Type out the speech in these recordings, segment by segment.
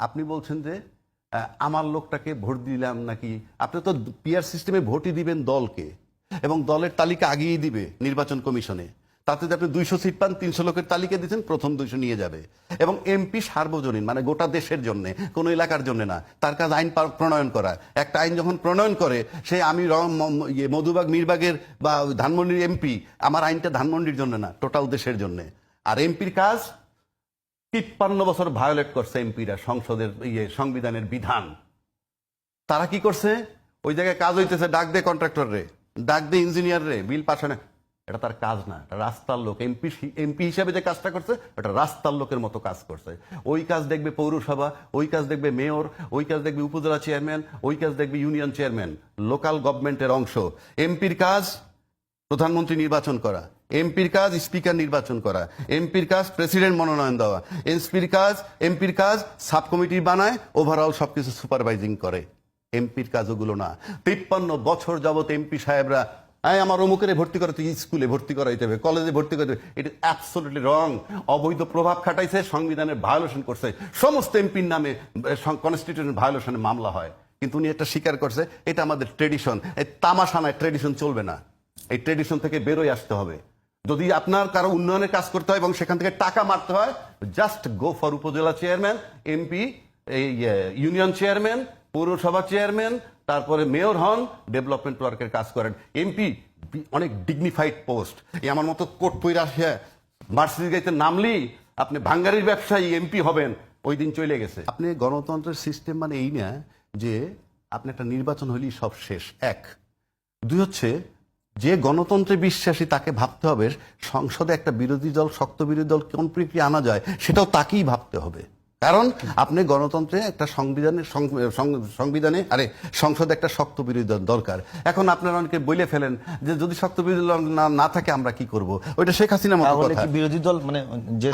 আপনি বলছেন যে আমার লোকটাকে ভোট দিলাম নাকি? আপনি তো পিআর সিস্টেমে ভোটই দিবেন দলকে, এবং দলের তালিকা আগিয়ে দিবে নির্বাচন কমিশনে। তাতে যদি আপনি 200 সিট পান, 300 লোকের তালিকা দিচ্ছেন, প্রথম 200 নিয়ে যাবে। এবং এমপি সার্বজনীন, মানে গোটা দেশের জন্য, কোনো এলাকার জন্য না। তার কাজ আইন প্রণয়ন করা। একটা আইন যখন প্রণয়ন করে, সে আমি মধুবাগ মিরবাগের বা ধানমন্ডির এমপি, আমার আইনটা ধানমন্ডির জন্য না, টোটাল দেশের জন্য। আর এমপির কাজ 53 বছর ভায়োলেট করছে এমপিরা সংসদের সংবিধানের বিধান। তারা কি করছে? ওই জায়গায় কাজ হইতেছে, ডাক দে কন্ট্রাক্টর রে, ডাক দে ইঞ্জিনিয়ার রে, বিল পাঠানো। এটা তার কাজ না, এটা রাস্তার লোক। এমপি হিসাবে যে কাজটা করছে, এটা রাস্তার লোকের মতো কাজ করছে। ওই কাজ দেখবে পৌরসভা, ওই কাজ দেখবে মেয়র, ওই কাজ দেখবে উপজেলা চেয়ারম্যান, ওই কাজ দেখবে ইউনিয়ন চেয়ারম্যান, লোকাল গভর্নমেন্টের অংশ। এমপির কাজ প্রধানমন্ত্রী নির্বাচন করা, এমপির কাজ স্পিকার নির্বাচন করা, এমপির কাজ প্রেসিডেন্ট মনোনয়ন দেওয়া, এমপির কাজ সাব কমিটি বানায়, ওভারঅল সবকিছু সুপারভাইজিং করে। এমপির কাজ ওগুলো না। 53 বছর যাবত এমপি সাহেবরা আমার অমুকের ভর্তি করাতে, স্কুলে ভর্তি করাইতে হবে, কলেজে ভর্তি করতে হবে, এটা অ্যাবসলিউটলি রং। অবৈধ প্রভাব খাটাইছে, সংবিধানের ভায়োলেশন করছে। সমস্ত এমপির নামে কনস্টিটিউশন ভায়োলেশনে মামলা হয়, কিন্তু উনি এটা স্বীকার করছে। এটা আমাদের ট্রেডিশন। এই তামাশা নয়, ট্রেডিশন চলবে না। এই ট্রেডিশন থেকে বেরোয় আসতে হবে। যদি আপনার কারো উন্নয়নের কাজ করতে হয় এবং সেখান থেকে টাকা মারতে হয়, জাস্ট গো ফর উপজেলা চেয়ারম্যান, এমপি, এই ইউনিয়ন চেয়ারম্যান, পৌরসভা চেয়ারম্যান, তারপরে মেয়র হন, ডেভেলপমেন্ট ওয়ার্কের কাজ করেন। এমপি অনেক ডিগনিফাইড পোস্ট। এই আমার মতো কোট পইরা আসে মার্সিডিজ গাড়িতে নামলি আপনি ভাঙ্গারির ব্যবসায়ী এমপি হবেন, ওই দিন চলে গেছে। আপনি গণতন্ত্রের সিস্টেম মানে এই না যে আপনি একটা নির্বাচন হলেই সব শেষ। এক। দুই হচ্ছে, যে গণতন্ত্রে বিশ্বাসী তাকে ভাবতে হবে সংসদে একটা বিরোধী দল, শক্ত বিরোধী দল কোন প্রক্রিয়া আনা যায়, সেটাও তাকেই ভাবতে হবে। কারণ আপনি গণতন্ত্রে একটা সংবিধানে সংসদে একটা শক্ত বিরোধী দল দরকার। এখন আপনারা অনেকে বলে ফেলেন যে যদি শক্ত বিরোধী দল না থাকে আমরা কি করব? ওইটা শেখ হাসিনার মতো কথা। বিরোধী দল মানে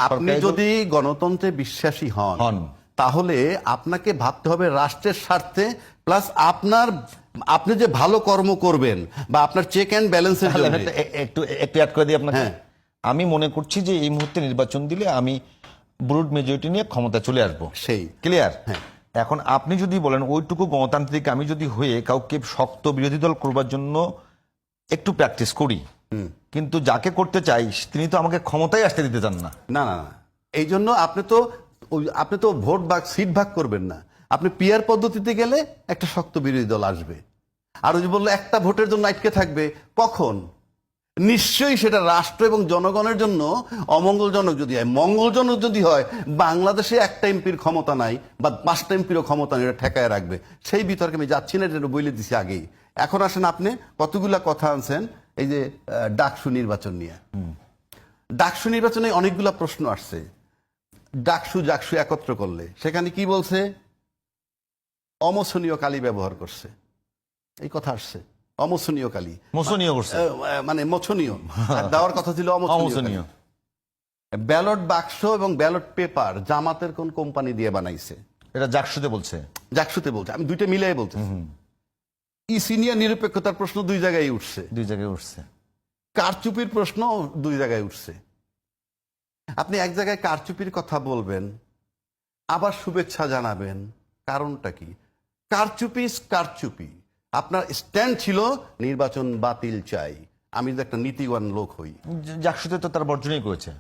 আপনি যদি গণতন্ত্রে বিশ্বাসী হন, তাহলে আপনাকে ভাবতে হবে রাষ্ট্রের স্বার্থে, প্লাস আপনি যে ভালো কর্ম করবেন বা আপনার চেক অ্যান্ড ব্যালেন্সের জন্য। একটু অ্যাড করে দিই আপনাকে। আমি মনে করছি যে এই মুহূর্তে নির্বাচন দিলে আমি ব্রুড মেজরিটি নিয়ে ক্ষমতা চলে আসবো, সেই ক্লিয়ার। এখন আপনি যদি বলেন ওইটুকু গণতান্ত্রিক আমি যদি হয়ে কাউকে শক্ত বিরোধী দল করবার জন্য একটু প্র্যাকটিস করি, কিন্তু যাকে করতে চাই তিনি তো আমাকে ক্ষমতায় আসতে দিতে চান না। না না না, এই জন্য আপনি তো ভোট ভাগ, সিট ভাগ করবেন না। আপনি পিয়ার পদ্ধতিতে গেলে একটা শক্ত বিরোধী দল আসবে। আর ওই যে বললো একটা ভোটের জন্য আটকে থাকবে, কখন? নিশ্চয়ই সেটা রাষ্ট্র এবং জনগণের জন্য অমঙ্গলজনক যদি হয়। মঙ্গলজনক যদি হয়, বাংলাদেশে একটা এমপির ক্ষমতা নাই বা 5টা এমপিরও ক্ষমতা নেই, এটা ঠেকায় রাখবে। সেই বিতর্কে আমি যাচ্ছি না, এটা বলে দিছি আগেই। এখন আসেন, আপনি কতগুলা কথা আনছেন এই যে ডাকসু নির্বাচন নিয়ে। ডাকসু নির্বাচনে অনেকগুলা প্রশ্ন আসছে। ডাকসু জাকসু একত্র করলে সেখানে কি বলছে? অমোছনীয় কালি ব্যবহার করছে, এই কথা আসছে। অমোছনীয় কালি, মোছনীয় করছে, মানে মোছনীয় দেওয়ার কথা ছিল অমোছনীয়। ব্যালট বাক্স এবং ব্যালট পেপার জামাতের কোন কোম্পানি দিয়ে বানাইছে? এটা জাকসুতে বলছে। জাকসুতে বলছে, আমি দুইটা মিলাই বলছি। সিনিয়র নিরপেক্ষতার প্রশ্ন দুই জায়গায় উঠছে। কারচুপির প্রশ্ন দুই জায়গায় উঠছে। আপনি এক জায়গায় কারচুপির কথা বলবেন, আবার শুভেচ্ছা জানাবেন, কারণটা কি? কারচুপি। আপনার স্ট্যান্ড ছিল নির্বাচন বাতিল চাই, আমি যে একটা নীতিবান লোক হই। জাকসুতে তো তার বর্জনই করেছে।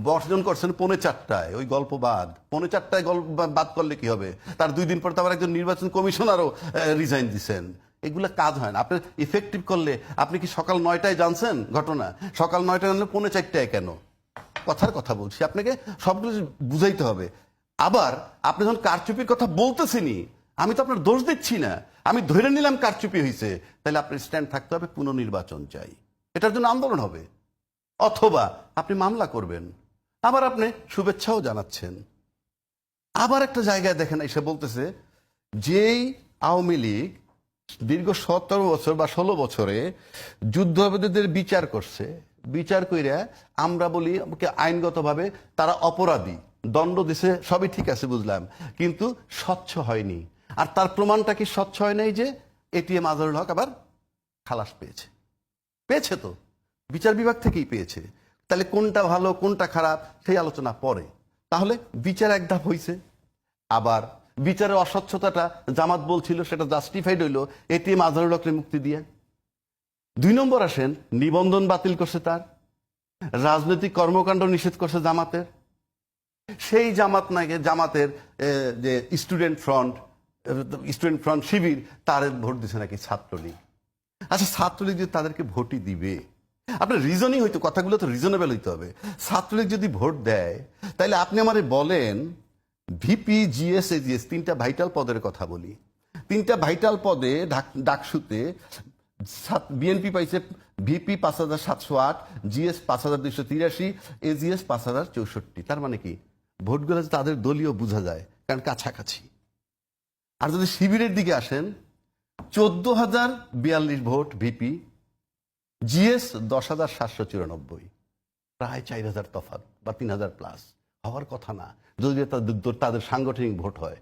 বর্জন করছেন 4:45, ওই গল্প বাদ। 4:45 গল্প বাদ করলে কি হবে? তার 2 দিন পর তো আবার একজন নির্বাচন কমিশনারও রিজাইন দিচ্ছেন। এগুলো কাজ হয় না। আপনি ইফেক্টিভ করলে, আপনি কি সকাল 9টায় জানছেন ঘটনা? সকাল 9টায় জানলে 4:45 কেন? কথার কথা বলছি, আপনাকে সবগুলো বুঝাইতে হবে। আবার আপনি যখন কারচুপির কথা বলতেছেনই, আমি তো আপনার দোষ দিচ্ছি না, আমি ধরে নিলাম কারচুপি হয়েছে, তাহলে আপনার স্ট্যান্ড থাকতে হবে পুনর্নির্বাচন চাই, এটার জন্য আন্দোলন হবে, অথবা আপনি মামলা করবেন। আবার আপনি শুভেচ্ছাও জানাচ্ছেন। আবার একটা জায়গায় দেখেন এসে বলতেছে, যেই আওয়ামী লীগ দীর্ঘ 17 বছর বা 16 বছরে যুদ্ধাপরাধীদের বিচার করছে, বিচার কইরা আমরা বলি আইনগতভাবে তারা অপরাধী, দণ্ড দিছে, সবই ঠিক আছে, বুঝলাম, কিন্তু স্বচ্ছ হয়নি। আর তার প্রমাণটা কি স্বচ্ছ হয় নাই? যে এটিএম আজহারুল হক আবার খালাস পেয়েছে তো বিচার বিভাগ থেকেই পেয়েছে। তাহলে কোনটা ভালো কোনটা খারাপ সেই আলোচনা পরে। তাহলে বিচার এক ধাপ হইছে। আবার বিচারের অস্বচ্ছতাটা জামাত বলছিল সেটা জাস্টিফাইড হইলো এটিএম আজহারুল হককে মুক্তি দিয়ে। 2 নম্বর আসেন, নিবন্ধন বাতিল করছে তার, রাজনৈতিক কর্মকাণ্ড নিষেধ করছে জামাতের। সেই জামাত নাকি জামাতের যে স্টুডেন্ট ফ্রন্ট শিবির তার ভোট দিচ্ছে নাকি ছাত্রলীগ। আচ্ছা, ছাত্রলীগ যদি তাদেরকে ভোটই দিবে, আপনার রিজনই হয়তো, কথাগুলো তো রিজনেবল হইতে হবে। ছাত্রলীগ যদি ভোট দেয় তাহলে আপনি আমারে বলেন ভিপি, জিএস, এজিএস 3টা ভাইটাল পদের কথা বলি। 3টা ভাইটাল পদে ডাকসুতে বিএনপি পাইছে ভিপি 5,708, জিএস 5,283, এজিএস 5,064। তার মানে কি ভোটগুলো তাদের দলীয় বোঝা যায়, কারণ কাছাকাছি। আর যদি শিবিরের দিকে আসেন, 14,042 ভোট ভিপি, জিএস 10,794, প্রায় 4,000 তফাৎ বা 3,000 প্লাস হওয়ার কথা না যদি তাদের সাংগঠনিক ভোট হয়।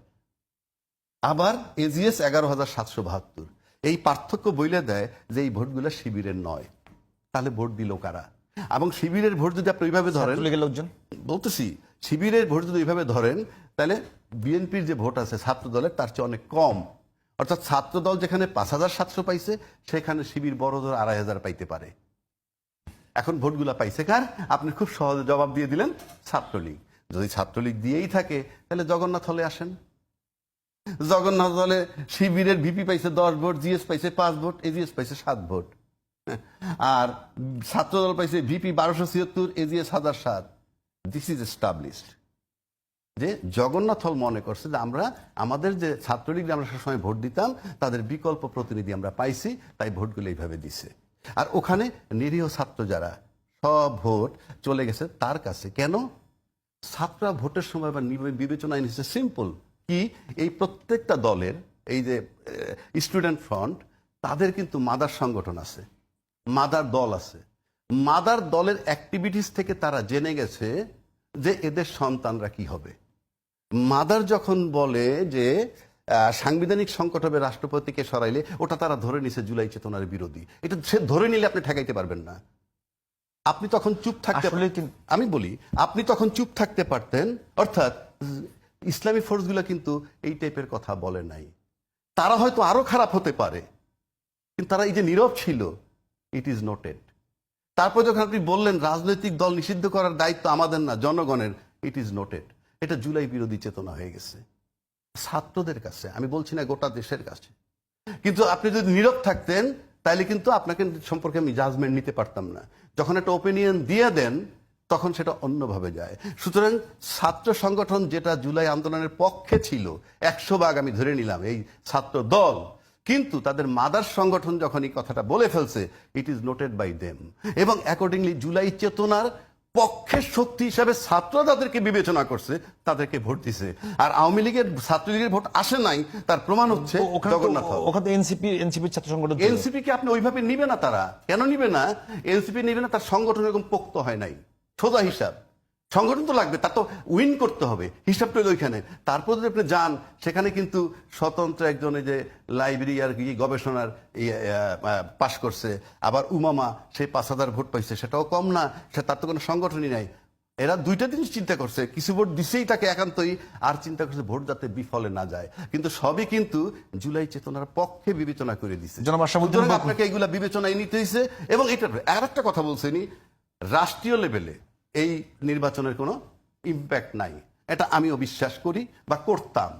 আবার এজিএস 11,772। এই পার্থক্য বইলে দেয় যে এই ভোটগুলো শিবিরের নয়। তাহলে ভোট দিল কারা? এবং শিবিরের ভোট যদি আপনি ওইভাবে ধরেন, ছাত্রলীগের লোকজন, বলতেছি শিবিরের ভোট যদি ওইভাবে ধরেন, তাহলে বিএনপির যে ভোট আছে ছাত্র দলের তার চেয়ে অনেক কম। অর্থাৎ ছাত্র দল যেখানে 5,700 পাইছে, সেখানে শিবির বড় ধর 2,500 পাইতে পারে। এখন ভোটগুলা পাইছে কার? আপনি খুব সহজে জবাব দিয়ে দিলেন, ছাত্রলীগ। যদি ছাত্রলীগ দিয়েই থাকে তাহলে জগন্নাথ হলে আসেন। জগন্নাথ হলে শিবিরের ভিপি পাইছে 10 ভোট, জিএস পাইছে 5 ভোট, এজিএস পাইছে 7 ভোট। আর ছাত্রদল পাইছে VP 1276, AGS 1007। This is established যে জগন্নাথ হল মনে করছে যে আমরা আমাদের যে ছাত্রলীগ আমরা সবসময় ভোট দিতাম তাদের বিকল্প প্রতিনিধি আমরা পাইছি, তাই ভোটগুলো এইভাবে দিছে। আর ওখানে নিরীহ ছাত্র যারা, সব ভোট চলে গেছে তার কাছে। কেন? ছাত্ররা ভোটের সময় বা বিবেচনায় নিচ্ছে সিম্পল কি, এই প্রত্যেকটা দলের এই যে স্টুডেন্ট ফ্রন্ট, তাদের কিন্তু মাদার সংগঠন আছে, মাদার দল আছে। মাদার দলের অ্যাক্টিভিটিস থেকে তারা জেনে গেছে যে এদের সন্তানরা কি হবে। মাদার যখন বলে যে সাংবিধানিক সংকট হবে রাষ্ট্রপতিকে সরাইলে, ওটা তারা ধরে নিছে জুলাই চেতনার বিরোধী। এটা সে ধরে নিলে আপনি ঠেকাইতে পারবেন না। আপনি তখন চুপ থাকতে, আমি বলি আপনি তখন চুপ থাকতে পারতেন। অর্থাৎ ইসলামী ফোর্সগুলো কিন্তু এই টাইপের কথা বলে নাই। তারা হয়তো আরো খারাপ হতে পারে, কিন্তু তারা এই যে নীরব ছিল, ইট ইজ নোটেড। তারপর যখন আপনি বললেন রাজনৈতিক দল নিষিদ্ধ করার দায়িত্ব আমাদের না, জনগণের, ইট ইজ নোটেড। এটা জুলাই বিরোধী চেতনা হয়ে গেছে ছাত্রদের কাছে, আমি বলছি না গোটা দেশের কাছে। কিন্তু আপনি যদি নীরব থাকতেন তাহলে কিন্তু আপনাকে সম্পর্কে আমি জাজমেন্ট নিতে পারতাম না। যখন একটা ওপিনিয়ন দিয়ে দেন তখন সেটা অন্যভাবে যায়। সুতরাং ছাত্র সংগঠন যেটা জুলাই আন্দোলনের পক্ষে ছিল 100 ভাগ আমি ধরে নিলাম এই ছাত্র দল, কিন্তু তাদের মাদার সংগঠন যখন এই কথাটা বলে ফেলছে, it is noted by them. এবং অ্যাকর্ডিংলি জুলাই চেতনার পক্ষের শক্তি হিসাবে ছাত্ররা তাদেরকে বিবেচনা করছে, তাদেরকে ভোট দিছে। আর আওয়ামী লীগের ছাত্রলীগের ভোট আসে নাই, তার প্রমাণ হচ্ছে জগন্নাথ। ওখানে এনসিপির ছাত্র সংগঠন, এনসিপি কে আপনি ওইভাবে নিবে না। তারা কেন নিবে না? এনসিপি নিবে না, তার সংগঠন এরকম পোক্ত হয় নাই। সোজা হিসাব, সংগঠন তো লাগবে, তার তো উইন করতে হবে, হিসাবটা ওইখানে। তারপর যদি আপনি যান, সেখানে কিন্তু স্বতন্ত্র একজনে যে লাইব্রেরি আর কি গবেষণার পাশ করছে, আবার উমামা সে 5,000 ভোট পাইছে, সেটাও কম না, সে তার তো কোনো সংগঠনই নাই। এরা দুইটা জিনিস চিন্তা করছে, কিছু ভোট দিছেই তাকে একান্তই, আর চিন্তা করছে ভোট যাতে বিফলে না যায়। কিন্তু সবই কিন্তু জুলাই চেতনার পক্ষে বিবেচনা করে দিচ্ছে। আপনাকে এইগুলা বিবেচনায় নিতে হয়েছে। এবং এটা আর একটা কথা বলছেনি, রাষ্ট্রীয় লেভেলে এই নির্বাচনের কোনো ইম্প্যাক্ট নাই, এটা আমিও বিশ্বাস করি বা করতাম।